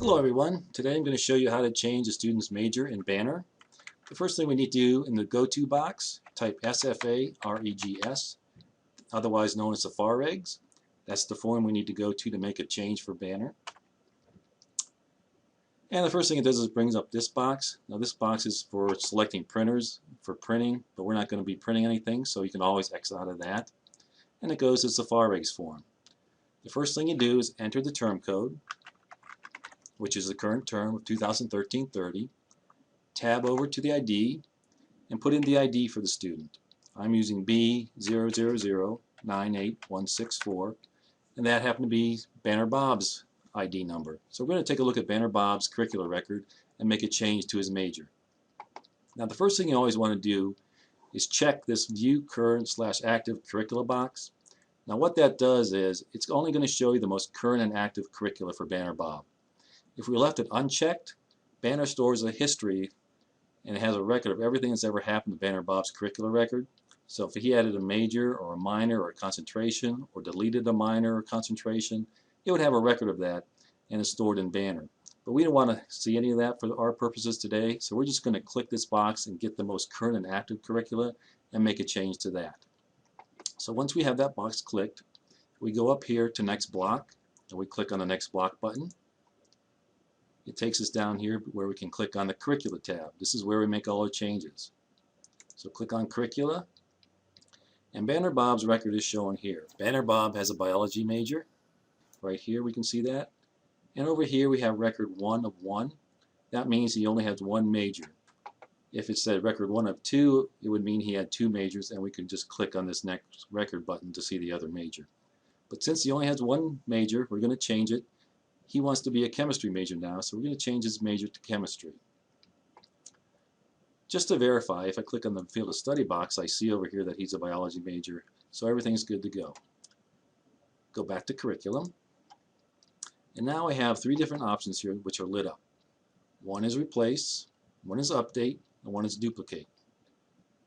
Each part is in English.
Hello everyone. Today I'm going to show you how to change a student's major in Banner. The first thing we need to do in the Go-To box, type SFAREGS, otherwise known as the FAREGS. That's the form we need to go to make a change for Banner. And the first thing it does is it brings up this box. Now this box is for selecting printers for printing, but we're not going to be printing anything, so you can always exit out of that. And it goes as the FAREGS form. The first thing you do is enter the term code, which is the current term of 2013-30, tab over to the ID, and put in the ID for the student. I'm using B00098164, and that happened to be Banner Bob's ID number. So we're going to take a look at Banner Bob's curricular record and make a change to his major. Now the first thing you always want to do is check this View Current/Active Curricula box. Now what that does is it's only going to show you the most current and active curricula for Banner Bob. If we left it unchecked, Banner stores a history and it has a record of everything that's ever happened to Banner Bob's curricular record. So if he added a major or a minor or a concentration or deleted a minor or concentration, it would have a record of that and it's stored in Banner. But we don't want to see any of that for our purposes today, so we're just going to click this box and get the most current and active curricula and make a change to that. So once we have that box clicked, we go up here to Next Block and we click on the Next Block button. It takes us down here where we can click on the Curricula tab. This is where we make all our changes. So click on Curricula, and Banner Bob's record is shown here. Banner Bob has a biology major. Right here we can see that. And over here we have record 1 of 1. That means he only has one major. If it said record 1 of 2, it would mean he had 2 majors, and we can just click on this next record button to see the other major. But since he only has one major, we're going to change it. He wants to be a chemistry major now, so we're going to change his major to chemistry. Just to verify, if I click on the field of study box, I see over here that he's a biology major, so everything's good to go. Go back to curriculum, and now I have 3 different options here which are lit up. One is replace, one is update, and one is duplicate.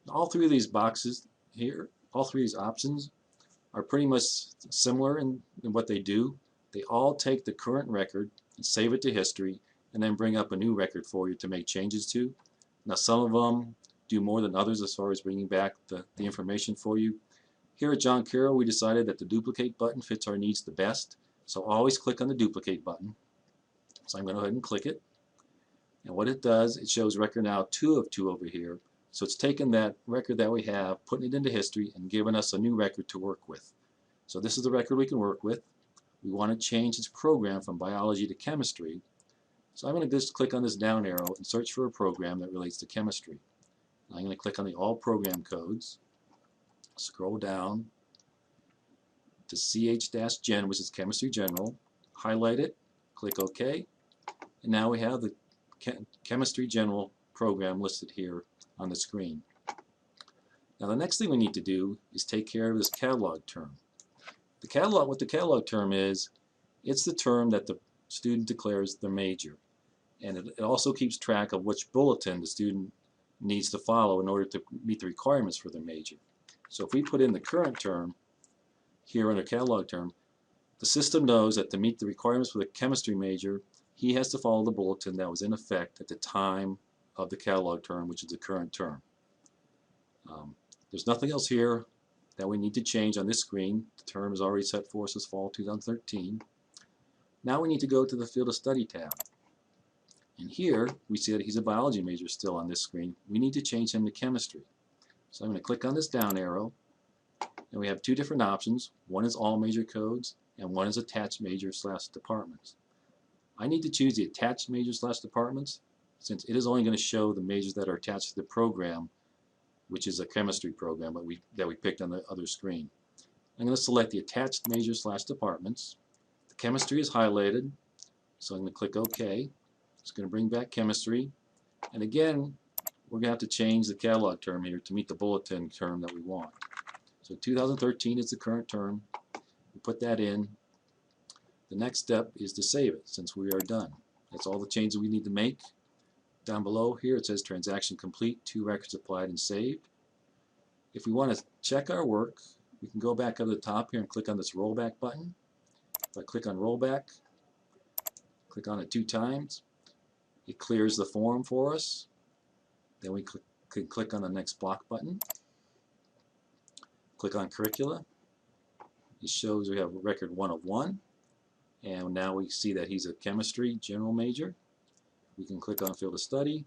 All 3 of these boxes here, all 3 of these options are pretty much similar in what they do. They all take the current record and save it to history and then bring up a new record for you to make changes to. Now some of them do more than others as far as bringing back the information for you. Here at John Carroll we decided that the duplicate button fits our needs the best, so always click on the duplicate button. So I'm going to go ahead and click it, and what it does, it shows record now 2 of 2 over here. So it's taken that record that we have, putting it into history, and giving us a new record to work with. So this is the record we can work with. We want to change its program from biology to chemistry. So I'm going to just click on this down arrow and search for a program that relates to chemistry. I'm going to click on the All Program Codes, scroll down to CH-Gen, which is Chemistry General, highlight it, click OK, and now we have the Chemistry General program listed here on the screen. Now the next thing we need to do is take care of this catalog term. What the catalog term is, it's the term that the student declares their major. And it also keeps track of which bulletin the student needs to follow in order to meet the requirements for their major. So if we put in the current term here under catalog term, the system knows that to meet the requirements for the chemistry major, he has to follow the bulletin that was in effect at the time of the catalog term, which is the current term. There's nothing else here that we need to change on this screen. The term is already set for us as fall 2013. Now we need to go to the Field of Study tab. And here we see that he's a biology major still on this screen. We need to change him to chemistry. So I'm going to click on this down arrow, and we have 2 different options. One is all major codes, and one is attached major/departments. I need to choose the attached major/departments since it is only going to show the majors that are attached to the program, which is a chemistry program that we picked on the other screen. I'm going to select the attached major/departments. The chemistry is highlighted, so I'm going to click OK. It's going to bring back chemistry, and again we're going to have to change the catalog term here to meet the bulletin term that we want. So 2013 is the current term. We put that in. The next step is to save it since we are done. That's all the changes we need to make. Down below here it says transaction complete, 2 records applied and saved. If we want to check our work, we can go back up to the top here and click on this rollback button. If I click on rollback, Click on it 2 times. It clears the form for us. Then we can click on the next block button. Click on Curricula. It shows we have record 1 of 1. And now we see that he's a chemistry general major. We can click on Field of Study.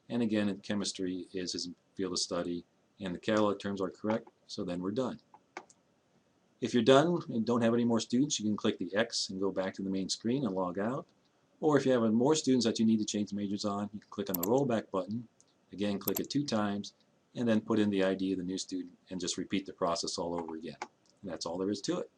And again, chemistry is his field of study. And the catalog terms are correct, so then we're done. If you're done and don't have any more students, you can click the X and go back to the main screen and log out. Or if you have more students that you need to change majors on, you can click on the rollback button. Again, click it 2 times, and then put in the ID of the new student and just repeat the process all over again. And that's all there is to it.